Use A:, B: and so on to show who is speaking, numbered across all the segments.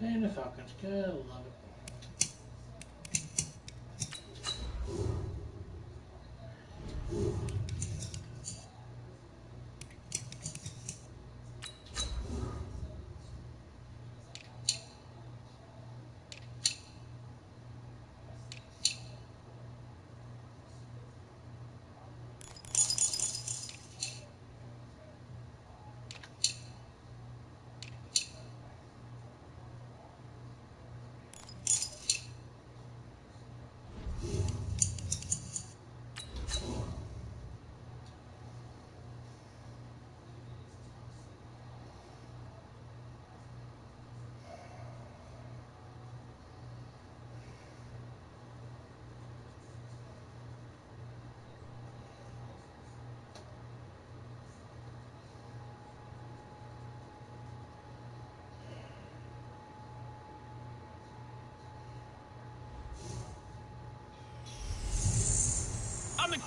A: And the Falcons. Good, love it.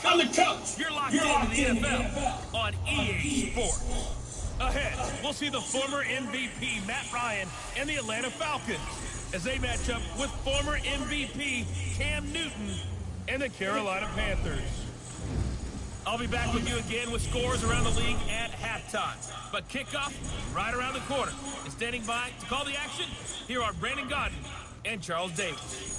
B: I'm the coach. You're locked into the NFL on EA Sports. Ahead, we'll see the former MVP Matt Ryan and the Atlanta Falcons as they match up with former MVP Cam Newton and the Carolina Panthers. I'll be back with you again with scores around the league at halftime. But kickoff right around the corner. And standing by to call the action, here are Brandon Godden and Charles Davis.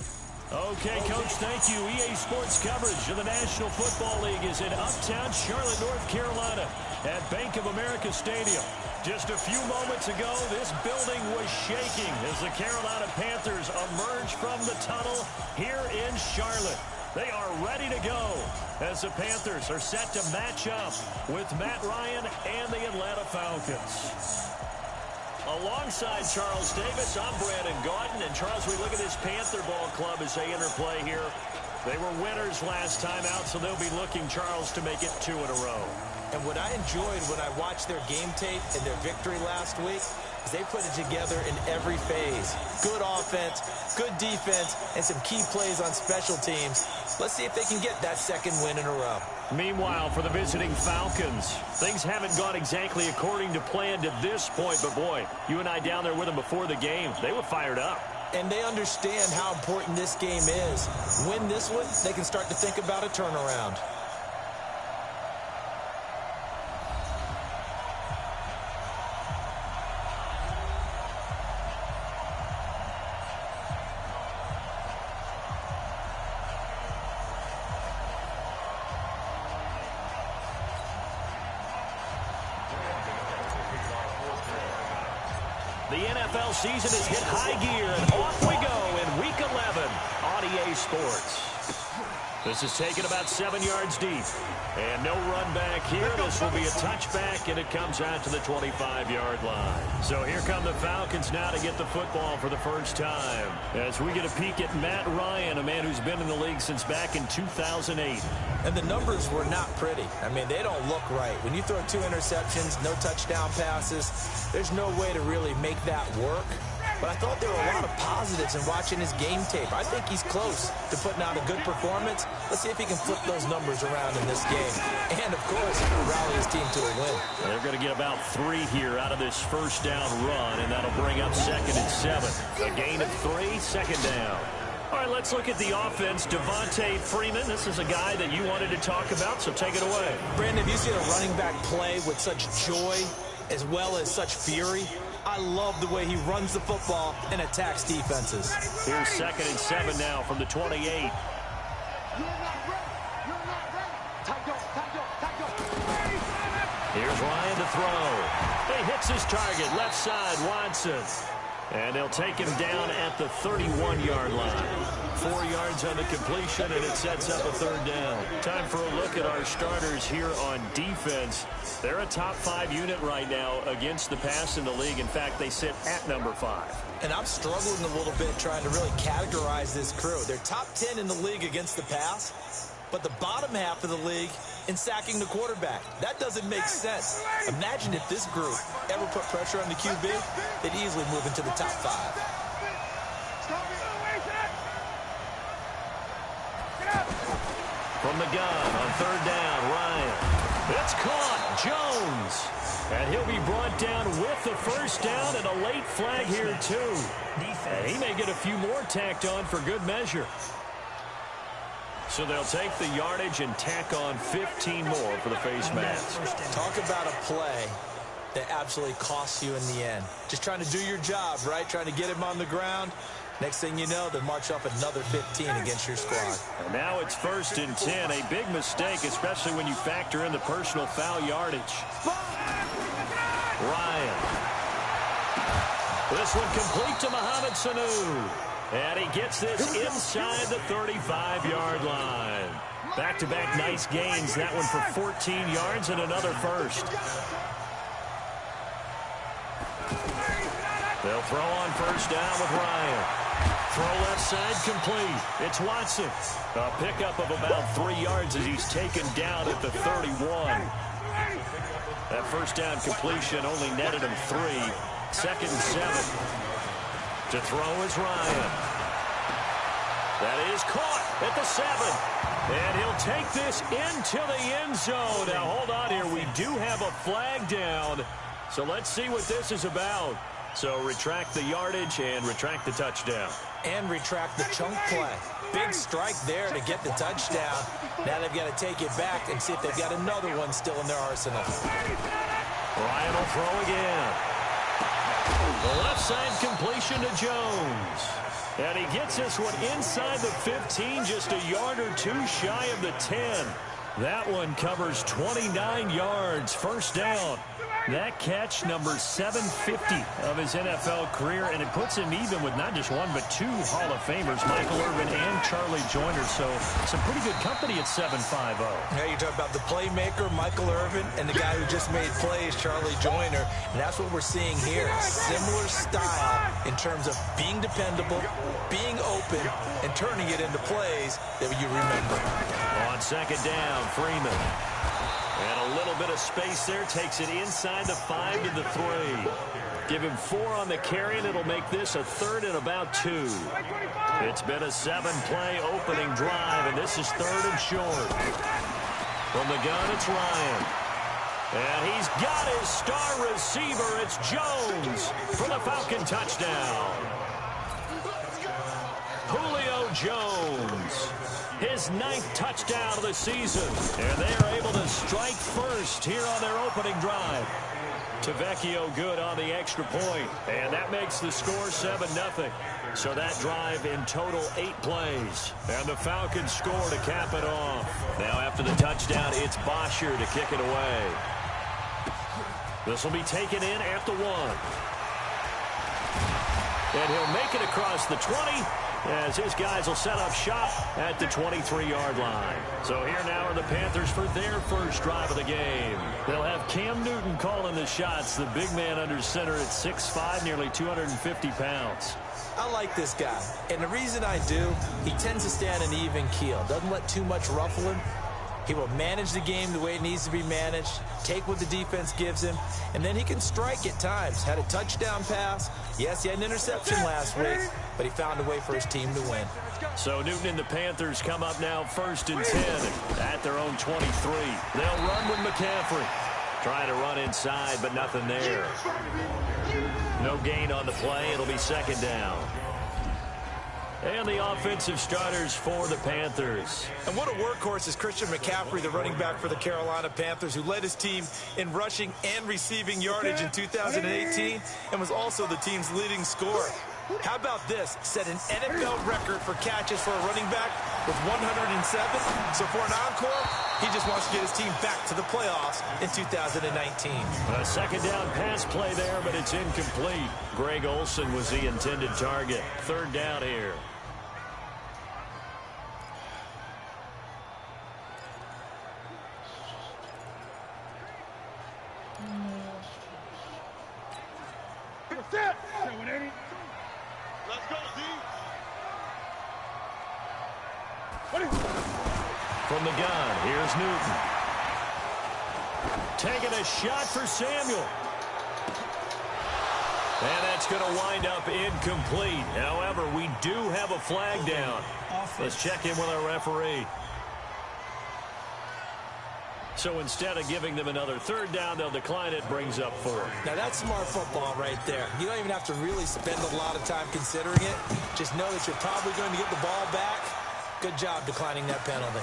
C: Okay, Coach, thank you. EA Sports coverage of the National Football League is in uptown Charlotte, North Carolina at Bank of America Stadium. Just a few moments ago, this building was shaking as the Carolina Panthers emerged from the tunnel here in Charlotte. They are ready to go as the Panthers are set to match up with Matt Ryan and the Atlanta Falcons. Alongside Charles Davis, I'm Brandon Gaudin. And Charles, we look at this Panther ball club as they interplay here. They were winners last time out, so they'll be looking, Charles, to make it 2 in a row.
D: And what I enjoyed when I watched their game tape and their victory last week is they put it together in every phase. Good offense, good defense, and some key plays on special teams. Let's see if they can get that second win in a row.
C: Meanwhile, for the visiting Falcons, things haven't gone exactly according to plan to this point. But, boy, you and I down there with them before the game, they were fired up.
D: And they understand how important this game is. Win this one, they can start to think about a turnaround.
C: The NFL season has hit high gear, and off we go in Week 11 on EA Sports. This is taken about 7 yards deep. And no run back here. This will be a touchback, and it comes out to the 25-yard line. So here come the Falcons now to get the football for the first time. As we get a peek at Matt Ryan, a man who's been in the league since back in 2008.
D: And the numbers were not pretty. I mean, they don't look right. When you throw 2 interceptions, no touchdown passes, there's no way to really make that work. But I thought there were a lot of positives in watching his game tape. I think he's close to putting out a good performance. Let's see if he can flip those numbers around in this game. And, of course, rally his team to a win.
C: They're going to get about 3 here out of this first down run, and that'll bring up 2nd and 7. A gain of 3, 2nd down. All right, let's look at the offense. Devontae Freeman, this is a guy that you wanted to talk about, so take it away.
D: Brandon, if you see a running back play with such joy as well as such fury, I love the way he runs the football and attacks defenses.
C: Here's 2nd and 7 now from the 28. Here's Ryan to throw. He hits his target, left side, Watson. And they'll take him down at the 31-yard line. 4 yards on the completion, and it sets up a 3rd down. Time for a look at our starters here on defense. They're a top 5 unit right now against the pass in the league. In fact, they sit at number 5.
D: And I'm struggling a little bit trying to really categorize this crew. They're top 10 in the league against the pass, but the bottom half of the league in sacking the quarterback. That doesn't make sense. Imagine if this group ever put pressure on the QB, they'd easily move into the top 5.
C: From the gun on 3rd down, Ryan. It's caught. Jones. And he'll be brought down with the first down and a late flag here, too. And he may get a few more tacked on for good measure. So they'll take the yardage and tack on 15 more for the face mask.
D: Talk about a play that absolutely costs you in the end. Just trying to do your job, right? Trying to get him on the ground. Next thing you know, they march off another 15 against your squad.
C: And now it's 1st and 10. A big mistake, especially when you factor in the personal foul yardage. Ryan. This one complete to Mohamed Sanu. And he gets this inside the 35-yard line. Back-to-back nice gains. That one for 14 yards and another first. They'll throw on first down with Ryan. Throw left side complete. It's Watson. A pickup of about 3 yards as he's taken down at the 31. That first down completion only netted him 3. 2nd and 7. To throw is Ryan. That is caught at the 7. And he'll take this into the end zone. Now, hold on here. We do have a flag down. So let's see what this is about. So retract the yardage and retract the touchdown.
D: And retract the chunk play. Big strike there to get the touchdown. Now they've got to take it back and see if they've got another one still in their arsenal.
C: Ryan will throw again. The left side completion to Jones. And he gets this one inside the 15, just a yard or 2 shy of the 10. That one covers 29 yards, first down. That catch, number 750 of his NFL career, and it puts him even with not just one but 2 Hall of Famers, Michael Irvin and Charlie Joyner. So some pretty good company at 7'5".
D: Yeah, you talk about the playmaker, Michael Irvin, and the guy who just made plays, Charlie Joyner. And that's what we're seeing here. Similar style in terms of being dependable, being open, and turning it into plays that you remember.
C: On 2nd down, Freeman. And a little bit of space there, takes it inside the 5 to the 3. Give him 4 on the carry, and it'll make this a 3rd and about 2. It's been a 7-play opening drive, and this is 3rd and short. From the gun, it's Ryan. And he's got his star receiver. It's Jones for the Falcon touchdown. Julio Jones. His 9th touchdown of the season. And they are able to strike first here on their opening drive. Tavecchio good on the extra point. And that makes the score 7-0. So that drive in total 8 plays. And the Falcons score to cap it off. Now after the touchdown, it's Bosher to kick it away. This will be taken in at the 1. And he'll make it across the 20. As his guys will set up shop at the 23-yard line. So here now are the Panthers for their first drive of the game. They'll have Cam Newton calling the shots, the big man under center at 6'5", nearly 250 pounds.
D: I like this guy, and the reason I do, he tends to stand an even keel. Doesn't let too much ruffle him. He will manage the game the way it needs to be managed, take what the defense gives him, and then he can strike at times. Had a touchdown pass. Yes, he had an interception last week, but he found a way for his team to win.
C: So Newton and the Panthers come up now 1st and 10 at their own 23. They'll run with McCaffrey. Trying to run inside, but nothing there. No gain on the play. It'll be 2nd down. And the offensive starters for the Panthers.
D: And what a workhorse is Christian McCaffrey, the running back for the Carolina Panthers, who led his team in rushing and receiving yardage in 2018 and was also the team's leading scorer. How about this? Set an NFL record for catches for a running back with 107. So for an encore, he just wants to get his team back to the playoffs in 2019.
C: A 2nd down pass play there, but it's incomplete. Greg Olsen was the intended target. 3rd down here.
E: Let's go, Z.
C: From the gun, here's Newton. Taking a shot for Samuel. And that's going to wind up incomplete. However, we do have a flag down. Let's check in with our referee. So instead of giving them another third down, they'll decline it, brings up 4.
D: Now, that's smart football right there. You don't even have to really spend a lot of time considering it. Just know that you're probably going to get the ball back. Good job declining that penalty.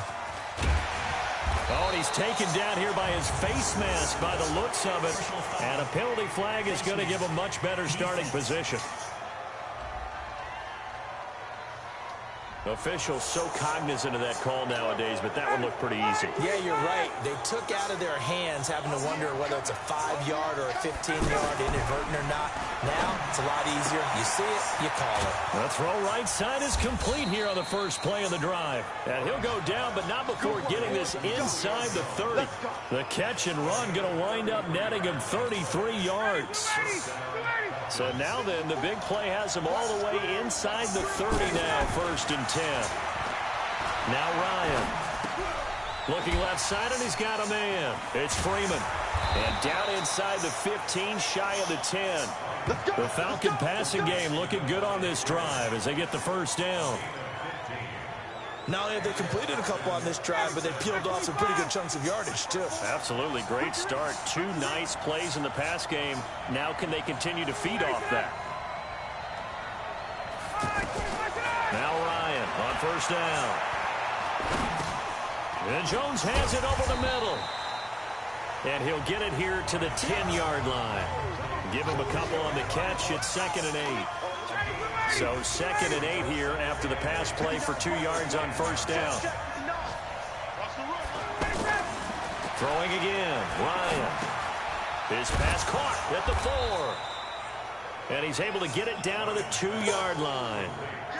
C: Oh, and he's taken down here by his face mask by the looks of it. And a penalty flag is going to give him much better starting position. Officials so cognizant of that call nowadays, but that one looked pretty easy.
D: Yeah, you're right. They took out of their hands having to wonder whether it's a 5-yard or a 15-yard, inadvertent or not. Now, it's a lot easier. You see it, you call it.
C: The throw right side is complete here on the first play of the drive. And he'll go down, but not before getting this inside the 30. The catch and run going to wind up netting him 33 yards. So now then, the big play has him all the way inside the 30 now, 1st and 10. Now Ryan. Looking left side, and he's got a man. It's Freeman. And down inside the 15, shy of the 10. The Falcon passing game looking good on this drive as they get the first down.
D: Not only have they completed a couple on this drive, but they peeled off some pretty good chunks of yardage, too.
C: Absolutely. Great start. 2 nice plays in the pass game. Now can they continue to feed off that? Now Ryan on first down. And Jones has it over the middle. And he'll get it here to the 10-yard line. Give him a couple on the catch. It's 2nd and 8. So 2nd and 8 here after the pass play for 2 yards on first down. Throwing again. Ryan. His pass caught at the 4. And he's able to get it down to the 2-yard line.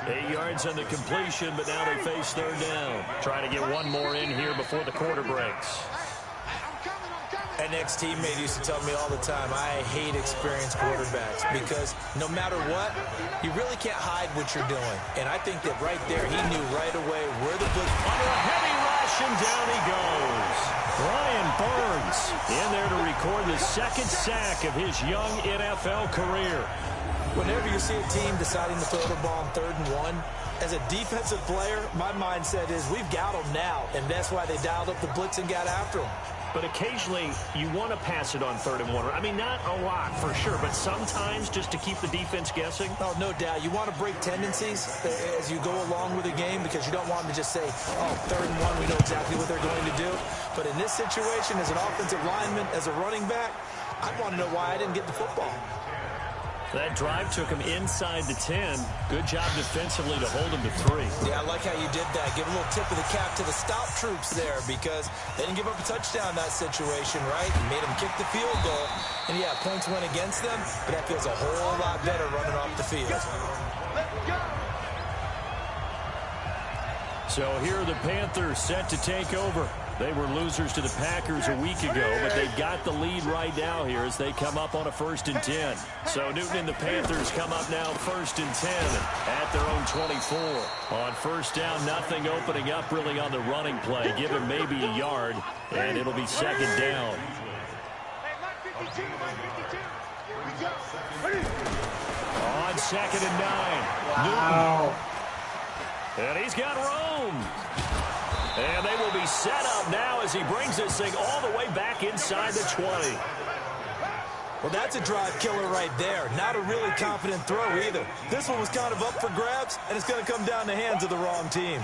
C: 8 yards on the completion, but now they face 3rd down. Trying to get one more in here before the quarter breaks.
D: An ex-teammate used to tell me all the time, I hate experienced quarterbacks because no matter what, you really can't hide what you're doing. And I think that right there, he knew right away where the blitz...
C: Under a heavy rush, and down he goes. Ryan Burns in there to record the 2nd sack of his young NFL career.
D: Whenever you see a team deciding to throw the ball on 3rd and 1, as a defensive player, my mindset is we've got them now, and that's why they dialed up the blitz and got after them.
C: But occasionally, you want to pass it on 3rd and 1. I mean, not a lot for sure, but sometimes just to keep the defense guessing.
D: Oh, no doubt. You want to break tendencies as you go along with the game because you don't want them to just say, oh, 3rd and 1, we know exactly what they're going to do. But in this situation, as an offensive lineman, as a running back, I'd want to know why I didn't get the football.
C: That drive took him inside the 10. Good job defensively to hold him to 3.
D: Yeah, I like how you did that. Give a little tip of the cap to the stop troops there because they didn't give up a touchdown in that situation, right? Made them kick the field goal. And, yeah, points went against them, but that feels a whole lot better running off the field.
C: So here are the Panthers set to take over. They were losers to the Packers a week ago, but they've got the lead right now here as they come up on a 1st and 10. So Newton and the Panthers come up now 1st and 10 at their own 24. On first down, nothing opening up really on the running play. Give him maybe a yard, and it'll be 2nd down. On 2nd and 9.
A: Wow.
C: Newton. And he's got room. And they will be set up now as he brings this thing all the way back inside the 20.
D: Well, that's a drive killer right there. Not a really confident throw either. This one was kind of up for grabs, and it's going to come down the hands of the wrong team.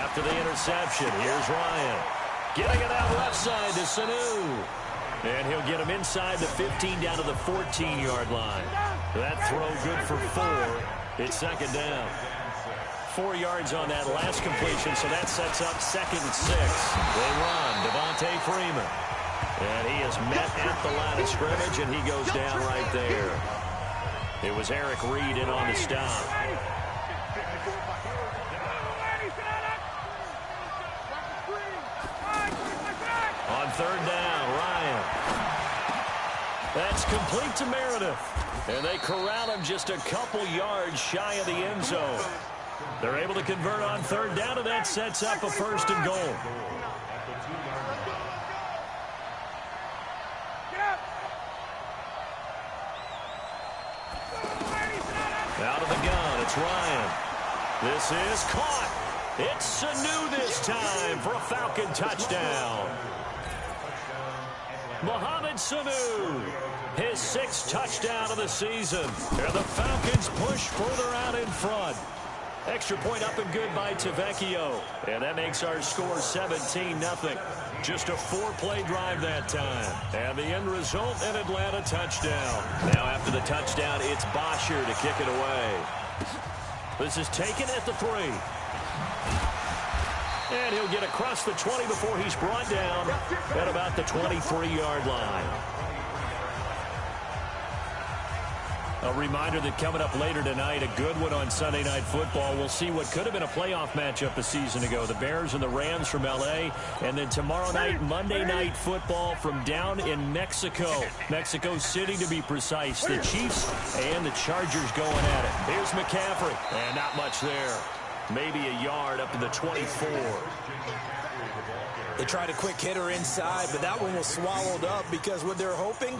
C: After the interception, here's Ryan. Getting it out left side to Sanu. And he'll get him inside the 15 down to the 14-yard line. That throw good for 4. It's 2nd down. 4 yards on that last completion, so that sets up 2nd and 6. They run. Devontae Freeman. And he is met at the line of scrimmage, and he goes down right there. It was Eric Reed in on the stop. On 3rd down, Ryan. That's complete to Meredith. And they corral him just a couple yards shy of the end zone. They're able to convert on 3rd down, and that sets up a 1st and goal. Out of the gun, it's Ryan. This is caught. It's Sanu this time for a Falcon touchdown. Mohamed Sanu, his 6th touchdown of the season. And the Falcons push further out in front. Extra point up and good by Tavecchio. And that makes our score 17-0. Just a 4-play drive that time. And the end result, an Atlanta touchdown. Now after the touchdown, it's Bosher to kick it away. This is taken at the 3. And he'll get across the 20 before he's brought down at about the 23-yard line. A reminder that coming up later tonight, a good one on Sunday Night Football. We'll see what could have been a playoff matchup a season ago. The Bears and the Rams from L.A. And then tomorrow night, Monday Night Football from down in Mexico. Mexico City, to be precise. The Chiefs and the Chargers going at it. Here's McCaffrey. And not much there. Maybe a yard up to the 24.
D: They tried a quick hitter inside, but that one was swallowed up because what they're hoping,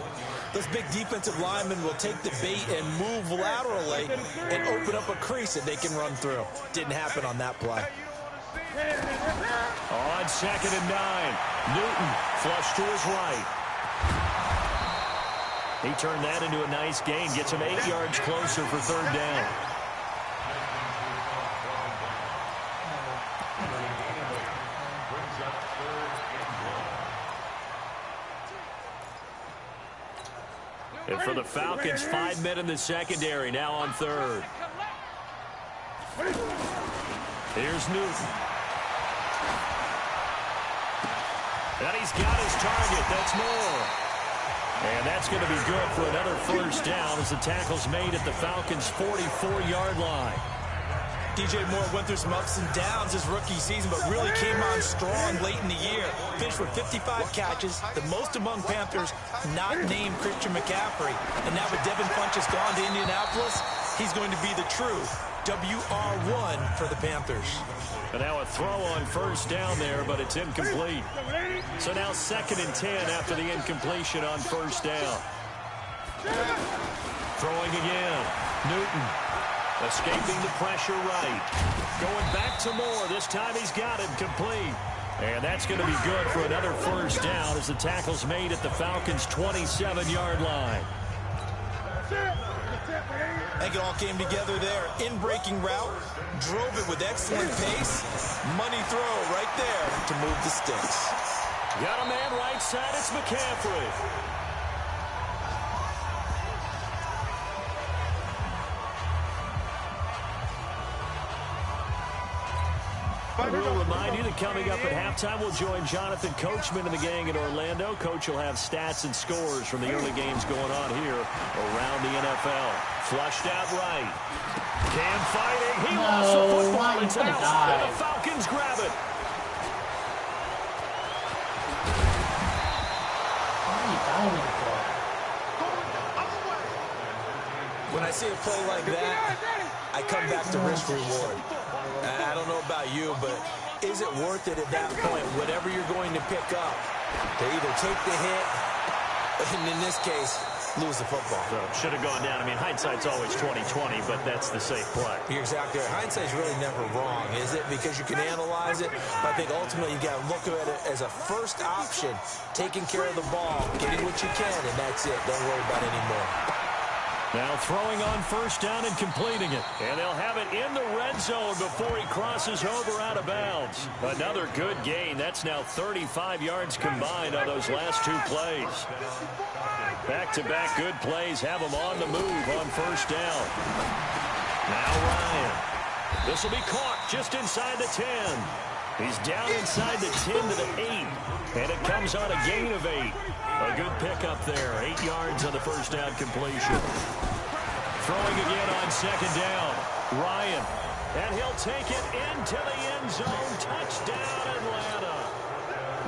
D: those big defensive linemen will take the bait and move laterally and open up a crease that they can run through. Didn't happen on that play.
C: On 2nd and 9, Newton flush to his right. He turned that into a nice gain, gets him 8 yards closer for 3rd down. And for the Falcons, 5 men in the secondary, now on 3rd. Here's Newton. And he's got his target. That's more. And that's going to be good for another 1st down as the tackle's made at the Falcons' 44-yard line.
D: DJ Moore went through some ups and downs his rookie season, but really came on strong late in the year. Finished with 55 catches, the most among Panthers not named Christian McCaffrey. And now with Devin Funchess gone to Indianapolis, he's going to be the true WR1 for the Panthers.
C: And now a throw on 1st down there, but it's incomplete. So now 2nd and 10 after the incompletion on 1st down. Throwing again. Newton. Escaping the pressure right. Going back to Moore. This time he's got it complete. And that's going to be good for another 1st down as the tackle's made at the Falcons' 27-yard line.
D: I think it all came together there. In-breaking route. Drove it with excellent pace. Money throw right there to move the sticks.
C: Got a man right side. It's McCaffrey. We'll remind you that coming up at halftime, we'll join Jonathan Coachman and the gang in Orlando. Coach will have stats and scores from the early games going on here around the NFL. Flushed out right. Cam fighting. He lost the football. It's out. And the Falcons grab it.
D: When I see a play like that, I come back to risk reward. I don't know about you, but is it worth it at that point, whatever you're going to pick up, to either take the hit, and in this case, lose the football?
C: So should have gone down. I mean, hindsight's always 20/20, but that's the safe play.
D: You're exactly right. Hindsight's really never wrong, is it? Because you can analyze it, but I think ultimately you got to look at it as a first option, taking care of the ball, getting what you can, and that's it. Don't worry about it anymore.
C: Now throwing on 1st down and completing it. And they'll have it in the red zone before he crosses over out of bounds. Another good gain. That's now 35 yards combined on those last 2 plays. Back-to-back good plays have him on the move on 1st down. Now Ryan. This will be caught just inside the 10. He's down inside the 10 to the 8. And it comes on a gain of 8. A good pickup there. 8 yards on the 1st down completion. Throwing again on 2nd down. Ryan. And he'll take it into the end zone. Touchdown, Atlanta.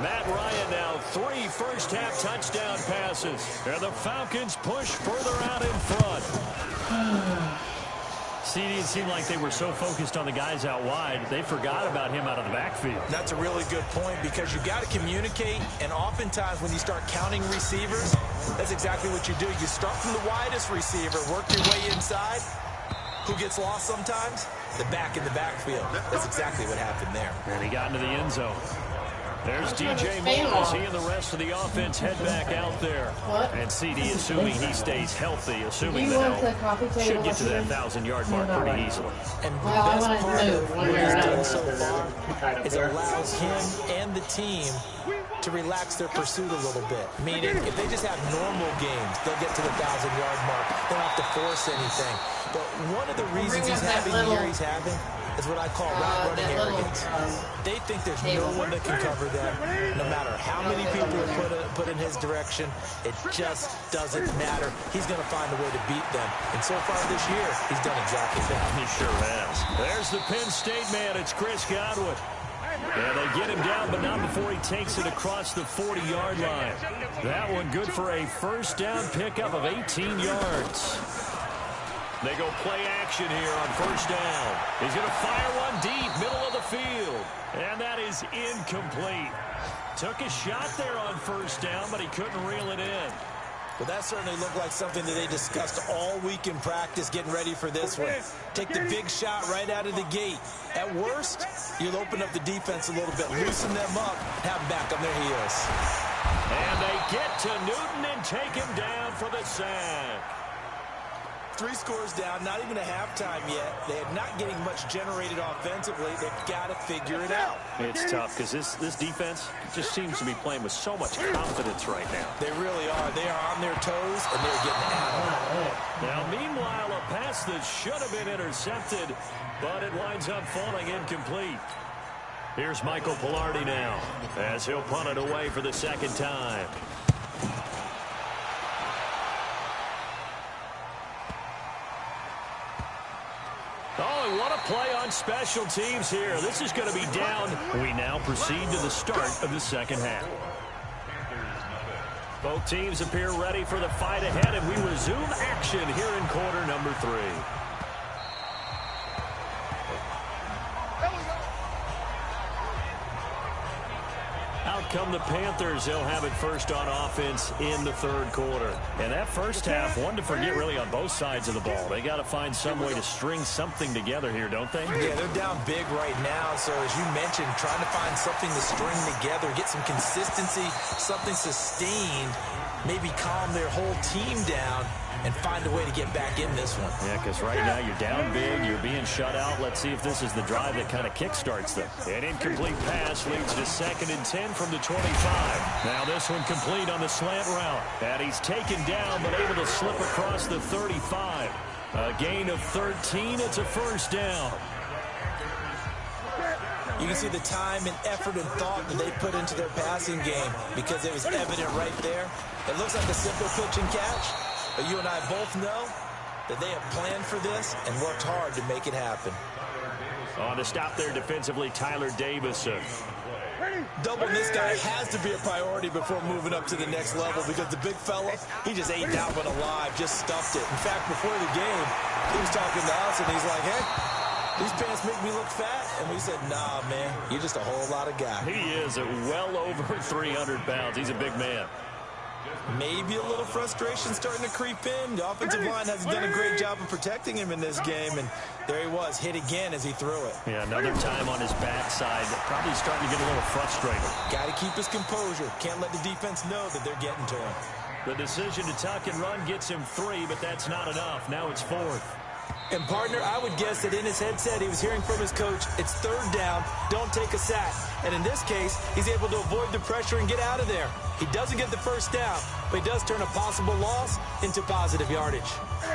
C: Matt Ryan now 3 first-half touchdown passes. And the Falcons push further out in front. See, it seemed like they were so focused on the guys out wide, they forgot about him out of the backfield.
D: That's a really good point because you got to communicate, and oftentimes when you start counting receivers, that's exactly what you do. You start from the widest receiver, work your way inside. Who gets lost sometimes? the back in the backfield. That's exactly what happened there.
C: And he got into the end zone. There's DJ Moore as he and the rest of the offense head back out there. And CD, assuming he stays healthy, assuming that he'll should get to that 1,000-yard mark pretty easily.
D: And the best part of what he's done so far is it allows him and the team to relax their pursuit a little bit. Meaning, if they just have normal games, they'll get to the 1,000-yard mark. They don't have to force anything. But one of the reasons he's having the year he's having is what I call route-running arrogance. They think there's no one that can cover them. No matter how many people are put in his direction, it just doesn't matter. He's going to find a way to beat them. And so far this year, he's done exactly that.
C: He sure has. There's the Penn State man. It's Chris Godwin. Yeah, they get him down, but not before he takes it across the 40-yard line. That one good for a first down pickup of 18 yards. They go play action here on first down. He's going to fire one deep, middle of the field. And that is incomplete. Took a shot there on first down, but he couldn't reel it in.
D: Well, that certainly looked like something that they discussed all week in practice, getting ready for this one. Take the big shot right out of the gate. At worst, you'll open up the defense a little bit, loosen them up, have them back on their heels.
C: And they get to Newton and take him down for the sack.
D: 3 scores down, not even a halftime yet. They are not getting much generated offensively. They've got to figure it out.
C: It's tough because this defense just seems to be playing with so much confidence right now.
D: They really are. They are on their toes, and they're getting at them.
C: Now, meanwhile, a pass that should have been intercepted, but it winds up falling incomplete. Here's Michael Pilardi now as he'll punt it away for the second time. Oh, and what a play on special teams here. This is going to be down. We now proceed to the start of the second half. Both teams appear ready for the fight ahead, and we resume action here in quarter number 3. Out come the Panthers. They'll have it first on offense in the third quarter. And that first half, one to forget really on both sides of the ball. They got to find some way to string something together here, don't they?
D: Yeah, they're down big right now. So as you mentioned, trying to find something to string together, get some consistency, something sustained, maybe calm their whole team down and find a way to get back in this one.
C: Yeah, because right now you're down big, you're being shut out. Let's see if this is the drive that kind of kickstarts them. An incomplete pass leads to 2nd and 10 from the 25. Now this one complete on the slant route. And he's taken down, but able to slip across the 35. A gain of 13. It's a first down.
D: You can see the time and effort and thought that they put into their passing game because it was evident right there. It looks like a simple pitch and catch. But you and I both know that they have planned for this and worked hard to make it happen.
C: On to stop there defensively, Tyler Davis.
D: Doubling this guy has to be a priority before moving up to the next level because the big fella, he just ate that one alive, just stuffed it. In fact, before the game, he was talking to us and he's like, hey, these pants make me look fat. And we said, nah, man, you're just a whole lot of guy.
C: He is at well over 300 pounds. He's a big man.
D: Maybe a little frustration starting to creep in. The offensive line hasn't done a great job of protecting him in this game, and there he was, hit again as he threw it.
C: Yeah, another time on his backside, probably starting to get a little frustrated.
D: Got to keep his composure. Can't let the defense know that they're getting to him.
C: The decision to tuck and run gets him 3, but that's not enough. Now it's 4th.
D: And, partner, I would guess that in his headset he was hearing from his coach, it's 3rd down, don't take a sack. And in this case, he's able to avoid the pressure and get out of there. He doesn't get the first down, but he does turn a possible loss into positive yardage.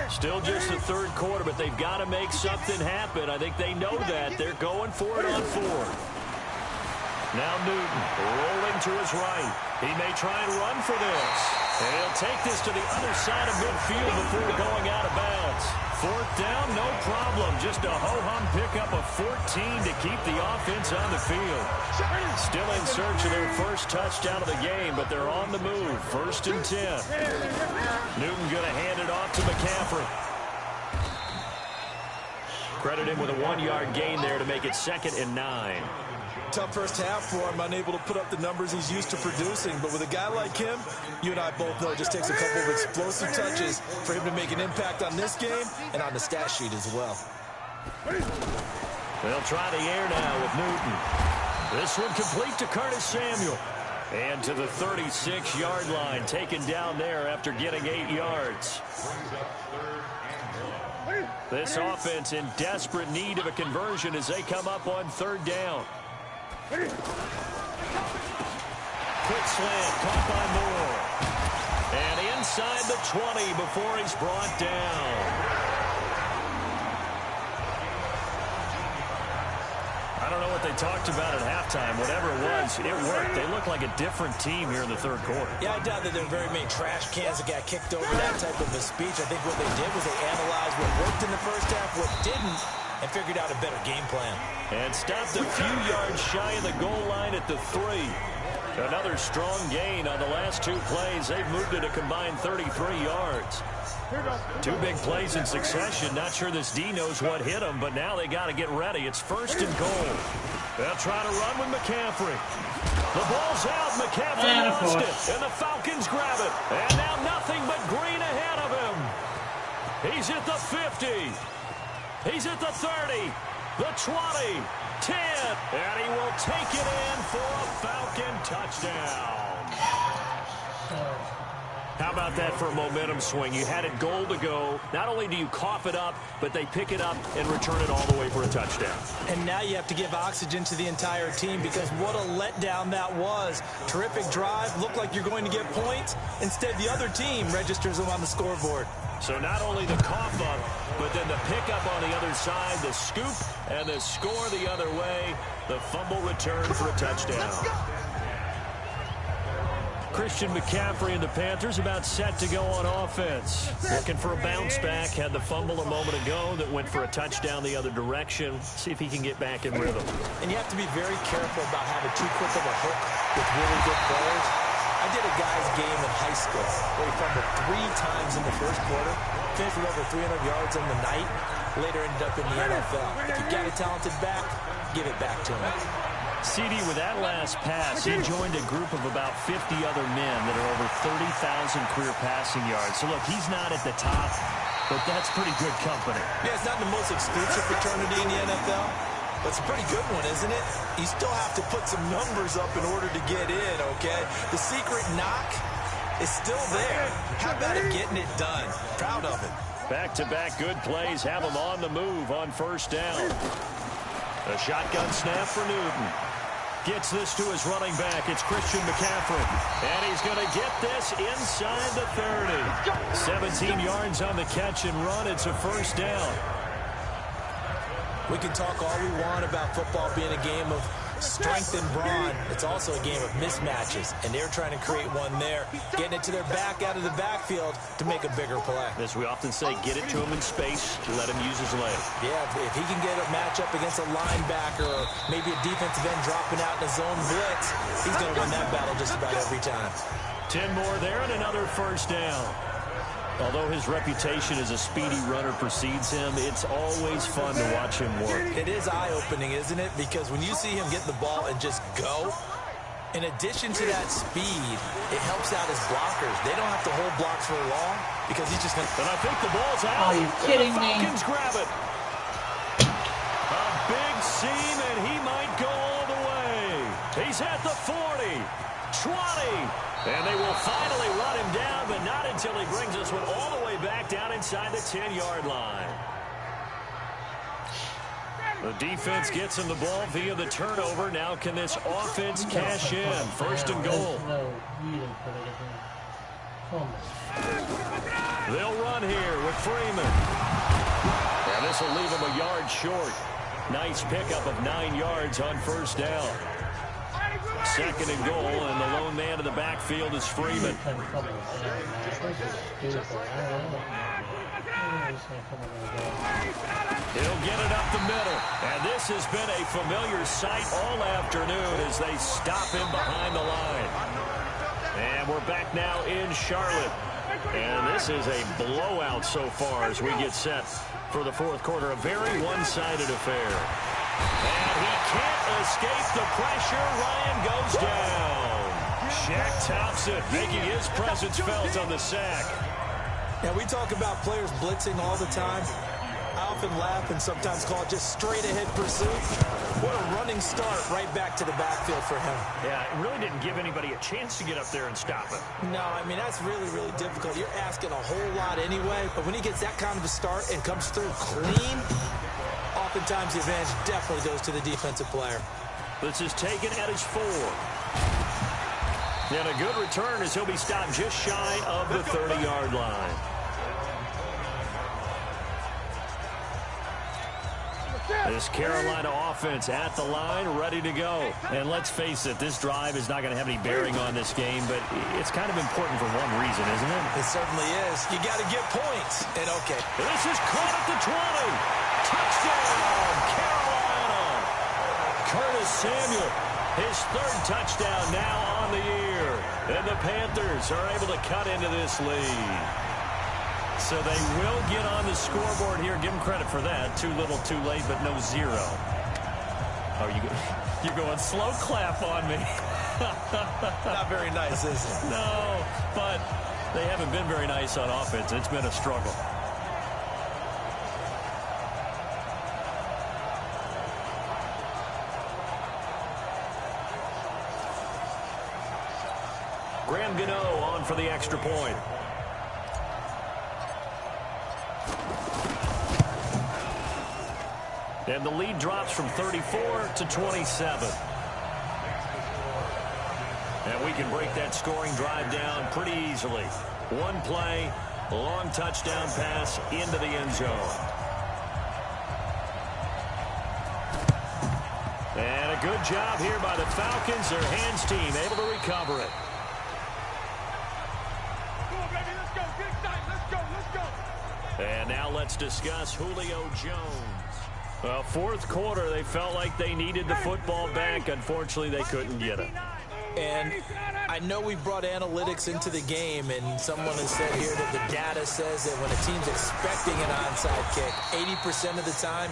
C: Still just the third quarter, but they've got to make something happen. I think they know that. They're going for it on 4th. Now Newton rolling to his right. He may try and run for this. And he'll take this to the other side of midfield before going out of bounds. 4th down, no problem. Just a ho-hum pickup of 14 to keep the offense on the field. Still in search of their first touchdown of the game, but they're on the move. 1st and 10. Newton going to hand it off to McCaffrey. Credit him with a 1-yard gain there to make it 2nd and 9.
D: Tough first half for him, unable to put up the numbers he's used to producing. But with a guy like him, you and I both know it just takes a couple of explosive touches for him to make an impact on this game and on the stat sheet as well.
C: They'll try the air now with Newton. This one complete to Curtis Samuel. And to the 36-yard line, taken down there after getting 8 yards. This offense in desperate need of a conversion as they come up on 3rd down. Quick slant, caught by Moore. And inside the 20 before he's brought down. I don't know what they talked about at halftime. Whatever it was, it worked. They look like a different team here in the 3rd quarter.
D: Yeah, I doubt that there are very many trash cans that got kicked over that type of a speech. I think what they did was they analyzed what worked in the first half, what didn't, and figured out a better game plan.
C: And stopped a few yards shy of the goal line at the 3. Another strong gain on the last 2 plays. They've moved it a combined 33 yards. 2 big plays in succession. Not sure this D knows what hit them, but now they got to get ready. It's 1st and goal. They'll try to run with McCaffrey. The ball's out. McCaffrey lost it, and the Falcons grab it. And now nothing but green ahead of him. He's at the 50. He's at the 30, the 20, 10, and he will take it in for a Falcon touchdown. How about that for a momentum swing? You had it goal to go. Not only do you cough it up, but they pick it up and return it all the way for a touchdown. And now you have to give oxygen to the entire team because what a letdown that was. Terrific drive. Looked like you're going to get points. Instead, the other team registers them on the scoreboard. So not only the cough up, but then the pickup on the other side, the scoop, and the score the other way. The fumble return for a touchdown. Christian McCaffrey and the Panthers about set to go on offense. Looking for a bounce back. Had the fumble a moment ago that went for a touchdown the other direction. See if he can get back in rhythm. And you have to be very careful about having too quick of a hook with really good players. I did a guy's game in high school where he fumbled 3 times in the first quarter, finished with over 300 yards on the night, later ended up in the NFL. If you've got a talented back, give it back to him. CD, with that last pass, he joined a group of about 50 other men that are over 30,000 career passing yards. So, look, he's not at the top, but that's pretty good company. Yeah, it's not the most exclusive fraternity in the NFL, but it's a pretty good one, isn't it? You still have to put some numbers up in order to get in, okay? The secret knock is still there. How about it getting it done? Proud of it. Back-to-back good plays have him on the move on 1st down. A shotgun snap for Newton. Gets this to his running back. It's Christian McCaffrey. And he's going to get this inside the 30. 17 yards on the catch and run. It's a 1st down. We can talk all we want about football being a game of strength and brawn. It's also a game of mismatches, and they're trying to create one there, getting it to their back out of the backfield to make a bigger play. As we often say, get it to him in space, let him use his leg. Yeah, if he can get a matchup against a linebacker or maybe a defensive end dropping out in a zone blitz, he's going to win that battle just about every time. 10 more there and another 1st down. Although his reputation as a speedy runner precedes him, it's always fun to watch him work. It is eye-opening, isn't it? Because when you see him get the ball and just go, in addition to that speed, it helps out his blockers. They don't have to hold blocks for long because he's just going to... And I think the ball's out.
A: Are you kidding me?
C: Falcons grab it. A big seam, and he might go all the way. He's at the 40, 20. And they will finally run him down, but not until he brings this one all the way back down inside the 10-yard line. The defense gets him the ball via the turnover. Now can this offense cash in? 1st and goal. They'll run here with Freeman. And this will leave him a yard short. Nice pickup of 9 yards on 1st down. 2nd and goal, and the lone man in the backfield is Freeman. He'll get it up the middle, and this has been a familiar sight all afternoon as they stop him behind the line. And we're back now in Charlotte, and this is a blowout so far as we get set for the 4th quarter. A very one-sided affair. And he can't escape the pressure. Ryan goes down. Shaq Thompson making his presence felt on the sack. Now, we talk about players blitzing all the time.
D: I often laugh and sometimes call it just straight ahead pursuit. What a running start right back to the backfield for him.
C: Yeah, it really didn't give anybody a chance to get up there and stop it.
D: No, I mean, that's really, really difficult. You're asking a whole lot anyway, but when he gets that kind of a start and comes through clean, oftentimes the advantage definitely goes to the defensive player.
C: This is taken at his 4. And a good return as he'll be stopped just shy of the 30-yard line. This Carolina offense at the line, ready to go. And let's face it, this drive is not going to have any bearing on this game, but it's kind of important for one reason, isn't it?
D: It certainly is. You got to get points. And okay.
C: This is caught at the 20. Touchdown, Carolina. Curtis Samuel, his 3rd touchdown now on the year. And the Panthers are able to cut into this lead. So they will get on the scoreboard here. Give them credit for that. Too little, too late, but no 0. Oh, you're going slow clap on me.
D: Not very nice, is it?
C: No, but they haven't been very nice on offense. It's been a struggle. Graham Gano on for the extra point. And the lead drops from 34 to 27. And we can break that scoring drive down pretty easily. One play, long touchdown pass into the end zone. And a good job here by the Falcons. Their hands team able to recover it. And now let's discuss Julio Jones. Well, 4th quarter, they felt like they needed the football back. Unfortunately, they couldn't get it.
D: And I know we brought analytics into the game, and someone has said here that the data says that when a team's expecting an onside kick, 80% of the time,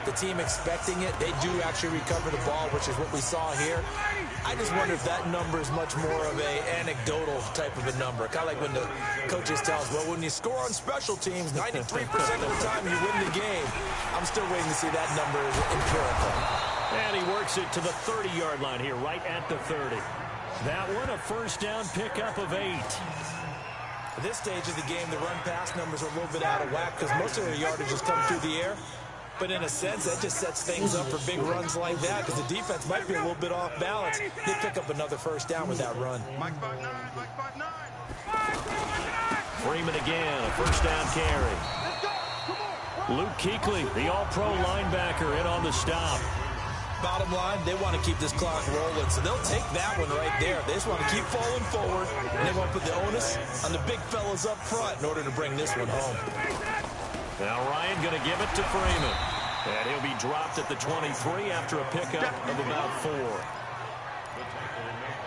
D: the team expecting it, they do actually recover the ball, which is what we saw here. I just wonder if that number is much more of a anecdotal type of a number. Kind of like when the coaches tell us, well, when you score on special teams, 93% of the time you win the game. I'm still waiting to see that number is empirical.
C: And he works it to the 30-yard line here, right at the 30. That one, a first down pickup of 8.
D: At this stage of the game, the run-pass numbers are a little bit out of whack because most of their yardage has come through the air. But in a sense, that just sets things up for big runs like that because the defense might be a little bit off balance. They pick up another first down with that run.
C: Freeman again, a first down carry. Luke Kuechly, the all-pro linebacker, in on the stop.
D: Bottom line, they want to keep this clock rolling, so they'll take that one right there. They just want to keep falling forward, and they want to put the onus on the big fellas up front in order to bring this one home.
C: Now Ryan going to give it to Freeman. And he'll be dropped at the 23 after a pickup of about 4.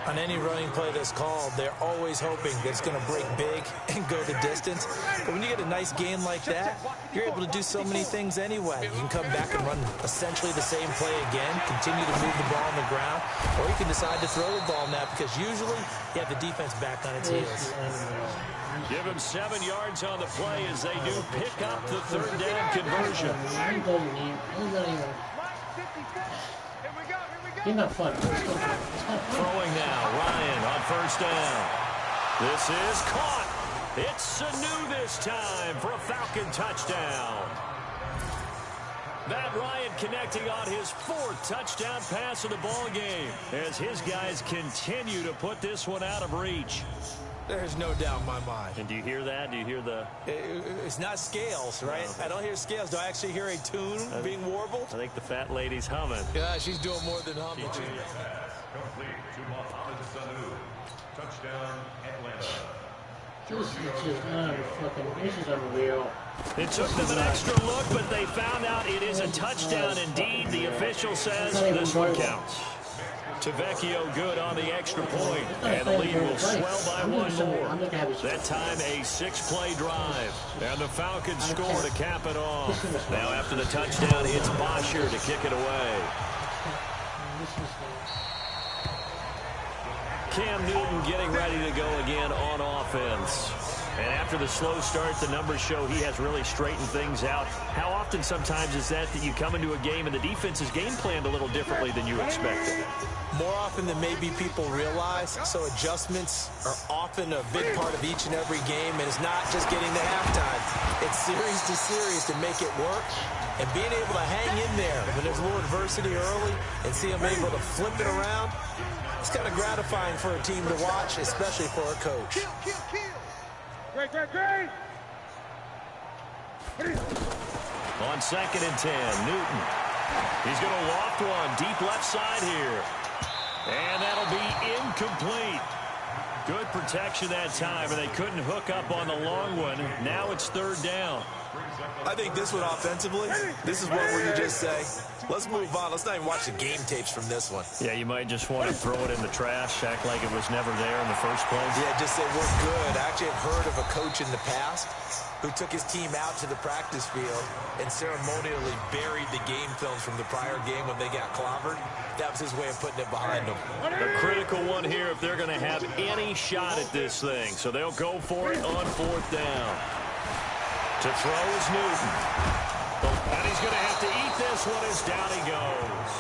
D: On any running play that's called, they're always hoping that it's going to break big and go the distance. But when you get a nice gain like that, you're able to do so many things anyway. You can come back and run essentially the same play again, continue to move the ball on the ground, or you can decide to throw the ball now because usually you have the defense back on its heels.
C: Give him 7 yards on the play as they do pick up the 3rd down conversion.
A: He's not fun.
C: Throwing now, Ryan on first down. This is caught. It's Sanu this time for a Falcon touchdown. Matt Ryan connecting on his 4th touchdown pass of the ball game as his guys continue to put this one out of reach.
D: There's no doubt in my mind.
C: And do you hear that? Do you hear the...
D: It's not scales, right? No. I don't hear scales. Do I actually hear a tune being warbled?
C: I think the fat lady's humming.
D: Yeah, she's doing more than humming.
E: Complete to Mohamed Sanu. Touchdown, Atlanta.
A: This is unreal.
C: It took them an extra look, but they found out it is a touchdown indeed. The official says this one counts. Tavecchio good on the extra point, and the lead will swell by 1 more. That time a 6-play drive, and the Falcons score to cap it off. Now after the touchdown, it's Bosher to kick it away. Cam Newton getting ready to go again on offense. And after the slow start, the numbers show he has really straightened things out. How often sometimes is that you come into a game and the defense is game planned a little differently than you expected?
D: More often than maybe people realize, so adjustments are often a big part of each and every game, and it's not just getting to halftime. It's series to series to make it work, and being able to hang in there when there's a little adversity early and see them able to flip it around, it's kind of gratifying for a team to watch, especially for a coach.
F: Great.
C: On 2nd and 10, Newton. He's going to loft one deep left side here. And that'll be incomplete. Good protection that time, and they couldn't hook up on the long one. Now it's 3rd down.
D: I think this one offensively, this is one where you just say, let's move on. Let's not even watch the game tapes from this one.
C: Yeah, you might just want to throw it in the trash, act like it was never there in the first place.
D: Yeah, just say we're good. I actually have heard of a coach in the past who took his team out to the practice field and ceremonially buried the game films from the prior game when they got clobbered. That was his way of putting it behind them.
C: A critical one here if they're going to have any shot at this thing. So they'll go for it on 4th down. To throw is Newton. And he's going to have to eat this one as down he goes.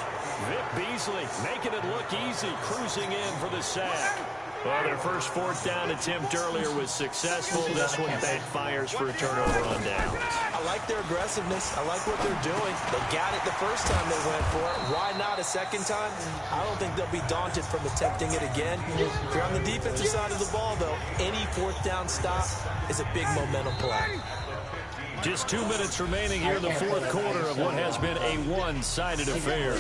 C: Vic Beasley making it look easy, cruising in for the sack. Well, their first 4th down attempt earlier was successful. This one backfires for a turnover on downs.
D: I like their aggressiveness. I like what they're doing. They got it the first time they went for it. Why not a second time? I don't think they'll be daunted from attempting it again. If you're on the defensive side of the ball, though, any 4th down stop is a big momentum play.
C: Just 2 minutes remaining here in the 4th quarter of what has been a one-sided affair.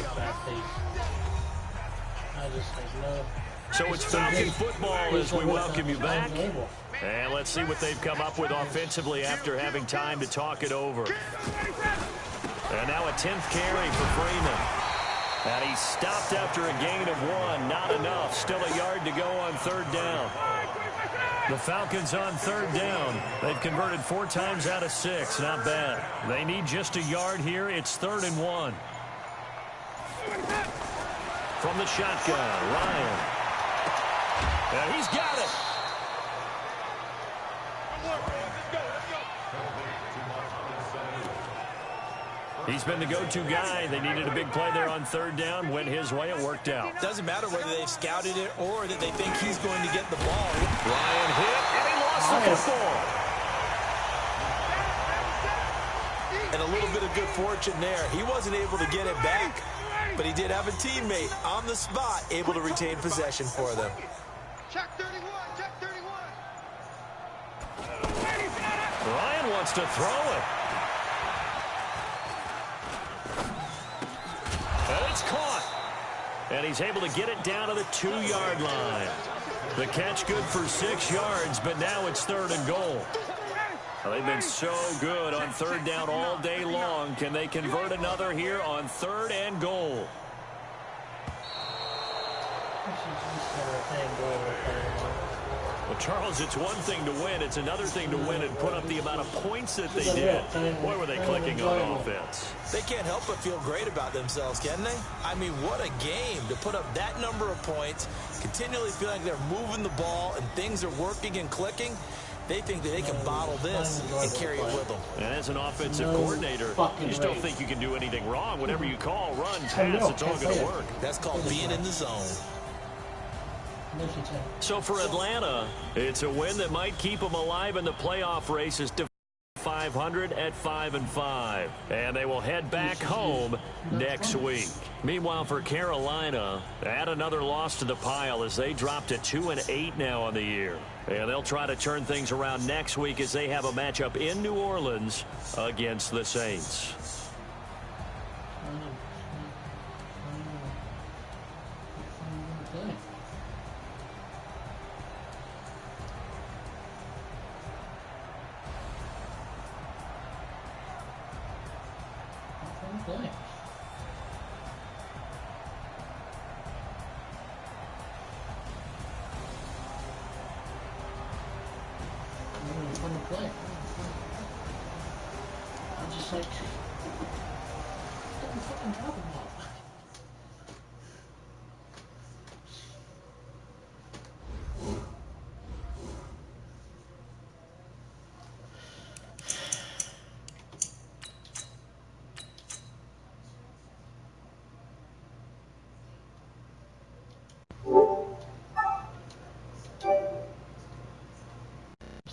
C: So it's Falcon football as we welcome you back. And let's see what they've come up with offensively after having time to talk it over. And now a 10th carry for Freeman. And he's stopped after a gain of 1. Not enough. Still a yard to go on 3rd down. The Falcons on 3rd down. They've converted 4 times out of 6. Not bad. They need just a yard here. It's 3rd and 1. From the shotgun, Ryan. And he's got it. He's been the go-to guy. They needed a big play there on 3rd down. Went his way. It worked out.
D: Doesn't matter whether they've scouted it or that they think he's going to get the ball.
C: Ryan hit, and he lost the football.
D: And a little bit of good fortune there. He wasn't able to get it back, but he did have a teammate on the spot able to retain possession for them.
F: Check 31.
C: Ryan wants to throw it. And it's caught. And he's able to get it down to the 2-yard line. The catch good for 6 yards, but now it's 3rd and goal. Well, they've been so good on 3rd down all day long. Can they convert another here on 3rd and goal? Well, Charles, it's one thing to win. It's another thing to win and put up the amount of points that they did. Boy, were they clicking on offense.
D: They can't help but feel great about themselves, can they? I mean, what a game to put up that number of points, continually feeling like they're moving the ball and things are working and clicking. They think that they can bottle this and carry it with them.
C: And as an offensive coordinator, you still think you can do anything wrong. Whatever you call, run, pass, it's all going to work.
D: That's called being in the zone.
C: So for Atlanta, it's a win that might keep them alive in the playoff races to 500 at 5-5. And they will head back home next week. Meanwhile, for Carolina, add another loss to the pile as they drop to 2-8 now on the year. And they'll try to turn things around next week as they have a matchup in New Orleans against the Saints.
A: I'm just like, don't fucking drop it.